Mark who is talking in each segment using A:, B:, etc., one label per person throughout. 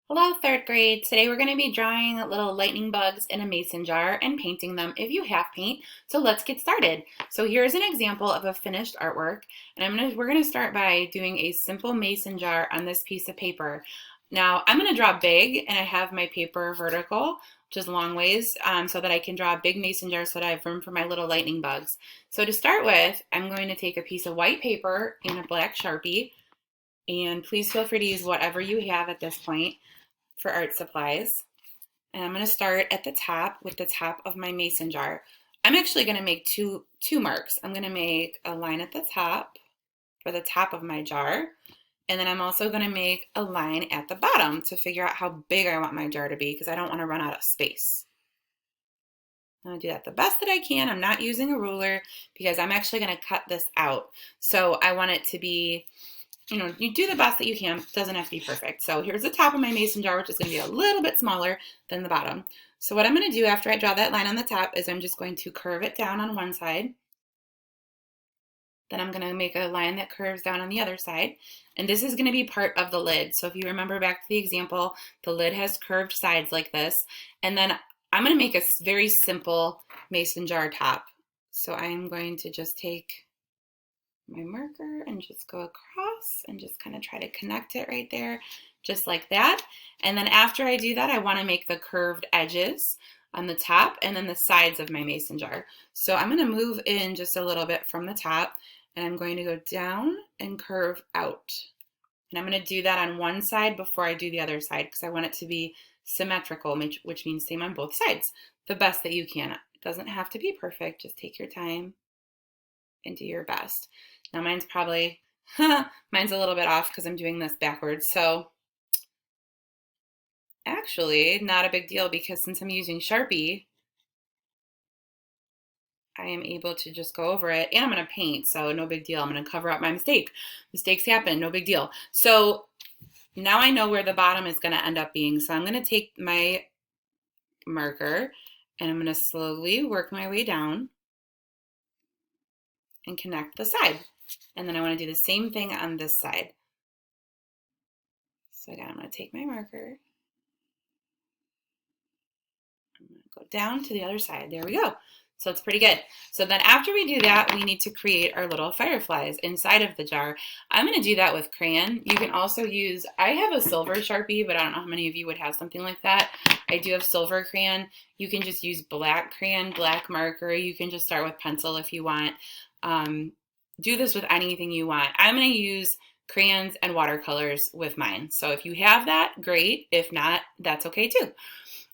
A: Hello, third grade. Today we're going to be drawing little lightning bugs in a mason jar and painting them if you have paint. So let's get started. So here's an example of a finished artwork, and we're going to start by doing a simple mason jar on this piece of paper. Now I'm going to draw big, and I have my paper vertical, which is long ways, so that I can draw a big mason jar so that I have room for my little lightning bugs. So to start with, I'm going to take a piece of white paper and a black Sharpie, and please feel free to use whatever you have at this point for art supplies. And I'm going to start at the top with the top of my mason jar. I'm actually going to make two marks. I'm going to make a line at the top for the top of my jar. And then I'm also going to make a line at the bottom to figure out how big I want my jar to be because I don't want to run out of space. I'm going to do that the best that I can. I'm not using a ruler because I'm actually going to cut this out. So I want it to be, you do the best that you can. It doesn't have to be perfect. So here's the top of my mason jar, which is going to be a little bit smaller than the bottom. So what I'm going to do after I draw that line on the top is I'm just going to curve it down on one side. Then I'm going to make a line that curves down on the other side. And this is going to be part of the lid. So if you remember back to the example, the lid has curved sides like this. And then I'm going to make a very simple mason jar top. So I'm going to just take my marker and just go across and just kind of try to connect it right there, just like that. And then after I do that, I want to make the curved edges on the top and then the sides of my mason jar. So I'm going to move in just a little bit from the top, and I'm going to go down and curve out. And I'm going to do that on one side before I do the other side because I want it to be symmetrical, which means same on both sides, the best that you can. It doesn't have to be perfect. Just take your time and do your best. Now mine's mine's a little bit off because I'm doing this backwards. So actually not a big deal because since I'm using Sharpie, I am able to just go over it, and I'm going to paint, so no big deal. I'm going to cover up my mistake. Mistakes happen, no big deal. So now I know where the bottom is going to end up being. So I'm going to take my marker and I'm going to slowly work my way down and connect the side. And then I want to do the same thing on this side. So again, I'm going to take my marker. I'm going to go down to the other side. There we go. So it's pretty good. So then after we do that, we need to create our little fireflies inside of the jar. I'm going to do that with crayon. You can also use, I have a silver Sharpie, but I don't know how many of you would have something like that. I do have silver crayon. You can just use black crayon, black marker. You can just start with pencil if you want. Do this with anything you want. I'm going to use crayons and watercolors with mine. So if you have that, great. If not, that's okay too.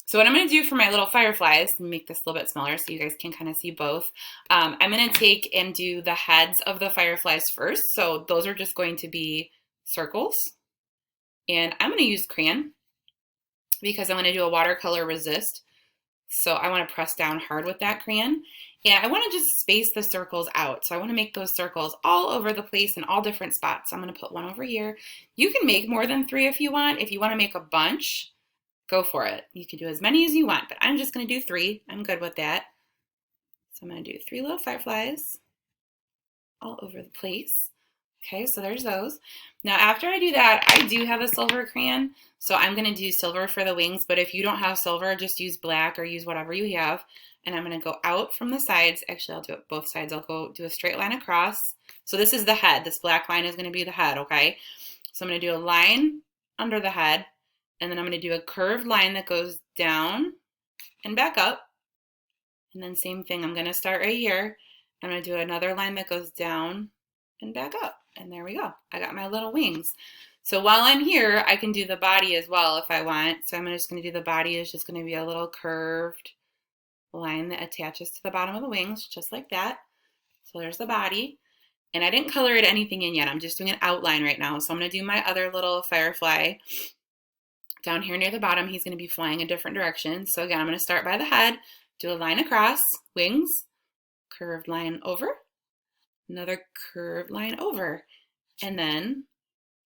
A: So what I'm going to do for my little fireflies, make this a little bit smaller so you guys can kind of see both. I'm going to take and do the heads of the fireflies first. So those are just going to be circles. And I'm going to use crayon because I'm going to do a watercolor resist. So I want to press down hard with that crayon. And I want to just space the circles out. So I want to make those circles all over the place in all different spots. So I'm going to put one over here. You can make more than 3 if you want. If you want to make a bunch, go for it. You can do as many as you want, but I'm just going to do 3. I'm good with that. So I'm going to do 3 little fireflies all over the place. Okay, so there's those. Now after I do that, I do have a silver crayon, so I'm going to do silver for the wings, but if you don't have silver, just use black or use whatever you have. And I'm going to go out from the sides. Actually, I'll do it both sides. I'll go do a straight line across. So this is the head. This black line is going to be the head, okay? So I'm going to do a line under the head, and then I'm going to do a curved line that goes down and back up. And then same thing, I'm going to start right here. I'm going to do another line that goes down and back up. And there we go. I got my little wings. So while I'm here, I can do the body as well if I want. So I'm just going to do the body is just going to be a little curved line that attaches to the bottom of the wings, just like that. So there's the body. And I didn't color it anything in yet. I'm just doing an outline right now. So I'm going to do my other little firefly. Down here near the bottom, he's going to be flying a different direction. So again, I'm going to start by the head, do a line across, wings, curved line over, another curved line over, and then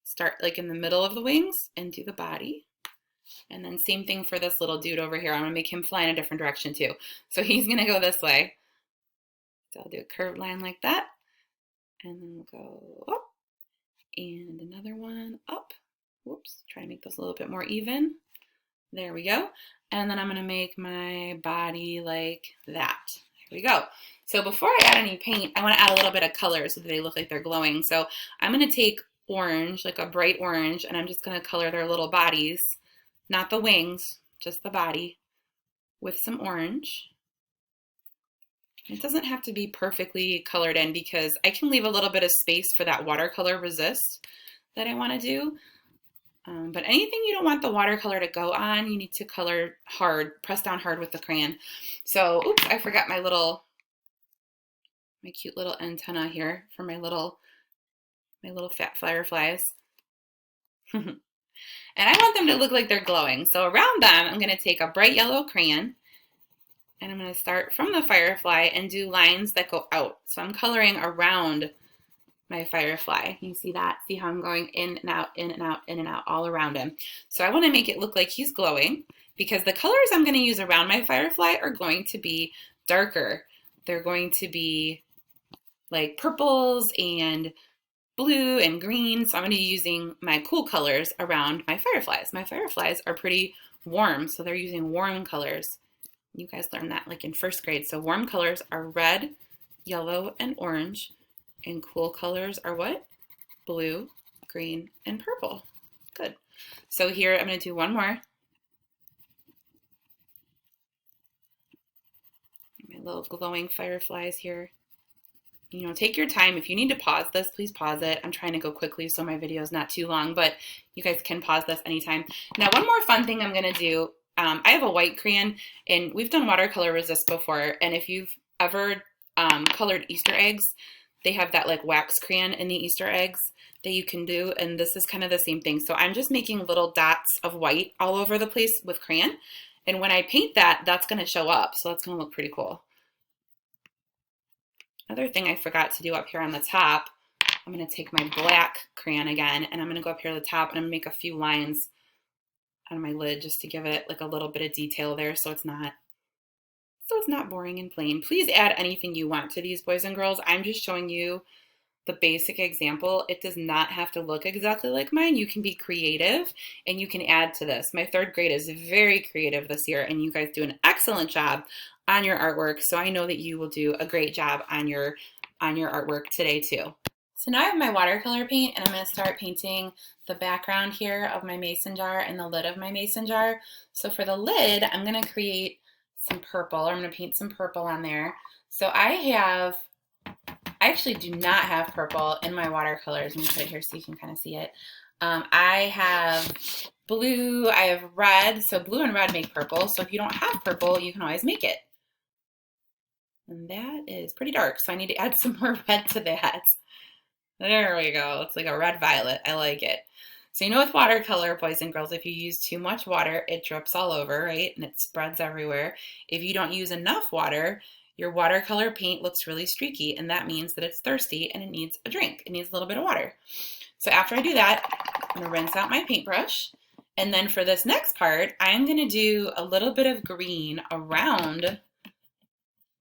A: start like in the middle of the wings and do the body. And then same thing for this little dude over here. I'm going to make him fly in a different direction too. So he's going to go this way. So I'll do a curved line like that. And then we'll go up and another one up Whoops, try to make this a little bit more even. There we go. And then I'm gonna make my body like that. There we go. So before I add any paint, I wanna add a little bit of color so that they look like they're glowing. So I'm gonna take orange, like a bright orange, and I'm just gonna color their little bodies, not the wings, just the body, with some orange. It doesn't have to be perfectly colored in because I can leave a little bit of space for that watercolor resist that I wanna do. But anything you don't want the watercolor to go on, you need to color hard, press down hard with the crayon. So, oops, I forgot my cute little antenna here for my little fat fireflies. And I want them to look like they're glowing. So around them, I'm gonna take a bright yellow crayon and I'm gonna start from the firefly and do lines that go out. So I'm coloring around my firefly. You see that? See how I'm going in and out, in and out, in and out, all around him. So I want to make it look like he's glowing because the colors I'm going to use around my firefly are going to be darker. They're going to be like purples and blue and green. So I'm going to be using my cool colors around my fireflies. My fireflies are pretty warm, so they're using warm colors. You guys learned that like in first grade. So warm colors are red, yellow, and orange. And cool colors are what? Blue, green, and purple. Good. So here I'm going to do one more. My little glowing fireflies here. You know, take your time. If you need to pause this, please pause it. I'm trying to go quickly so my video is not too long, but you guys can pause this anytime. Now, one more fun thing I'm going to do. I have a white crayon, and we've done watercolor resist before, and if you've ever colored Easter eggs, they have that like wax crayon in the Easter eggs that you can do, and this is kind of the same thing. So I'm just making little dots of white all over the place with crayon, and when I paint that, that's going to show up, so that's going to look pretty cool. Another thing I forgot to do up here on the top, I'm going to take my black crayon again, and I'm going to go up here to the top, and I'm going to make a few lines on my lid just to give it like a little bit of detail there so it's not boring and plain. Please add anything you want to these, boys and girls. I'm just showing you the basic example. It does not have to look exactly like mine. You can be creative and you can add to this. My third grade is very creative this year, and you guys do an excellent job on your artwork. So I know that you will do a great job on your artwork today too. So now I have my watercolor paint, and I'm going to start painting the background here of my mason jar and the lid of my mason jar. So for the lid, I'm going to create some purple. I'm going to paint some purple on there. So I actually do not have purple in my watercolors. Let me put it here so you can kind of see it. I have blue, I have red. So blue and red make purple. So if you don't have purple, you can always make it. And that is pretty dark, so I need to add some more red to that. There we go. It's like a red violet. I like it. So you know with watercolor, boys and girls, if you use too much water, it drips all over, right? And it spreads everywhere. If you don't use enough water, your watercolor paint looks really streaky, and that means that it's thirsty and it needs a drink. It needs a little bit of water. So after I do that, I'm going to rinse out my paintbrush. And then for this next part, I'm going to do a little bit of green around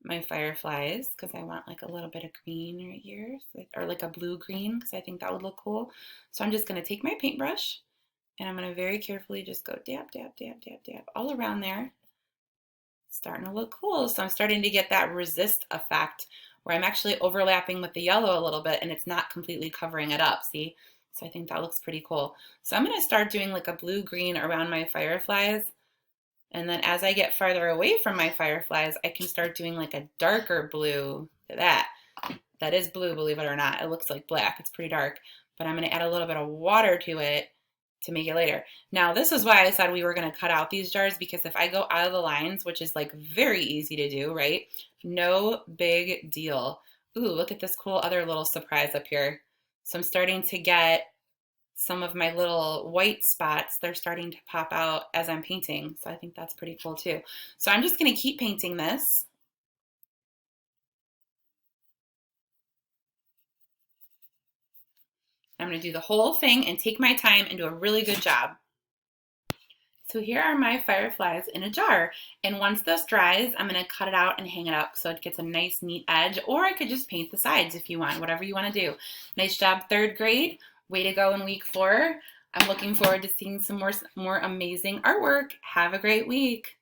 A: my fireflies because I want like a little bit of green right here, or like a blue green because I think that would look cool. So I'm just going to take my paintbrush and I'm going to very carefully just go dab, dab, dab, dab, dab all around there. Starting to look cool. So I'm starting to get that resist effect where I'm actually overlapping with the yellow a little bit and it's not completely covering it up. See? So I think that looks pretty cool. So I'm going to start doing like a blue-green around my fireflies. And then as I get farther away from my fireflies, I can start doing like a darker blue. Look at that. That is blue, believe it or not. It looks like black. It's pretty dark. But I'm going to add a little bit of water to it to make it lighter. Now, this is why I said we were going to cut out these jars, because if I go out of the lines, which is like very easy to do, right? No big deal. Ooh, look at this cool other little surprise up here. So I'm starting to get some of my little white spots, they're starting to pop out as I'm painting. So I think that's pretty cool too. So I'm just going to keep painting this. I'm going to do the whole thing and take my time and do a really good job. So here are my fireflies in a jar. And once this dries, I'm going to cut it out and hang it up so it gets a nice neat edge. Or I could just paint the sides if you want, whatever you want to do. Nice job, third grade. Way to go in week 4. I'm looking forward to seeing some more amazing artwork. Have a great week.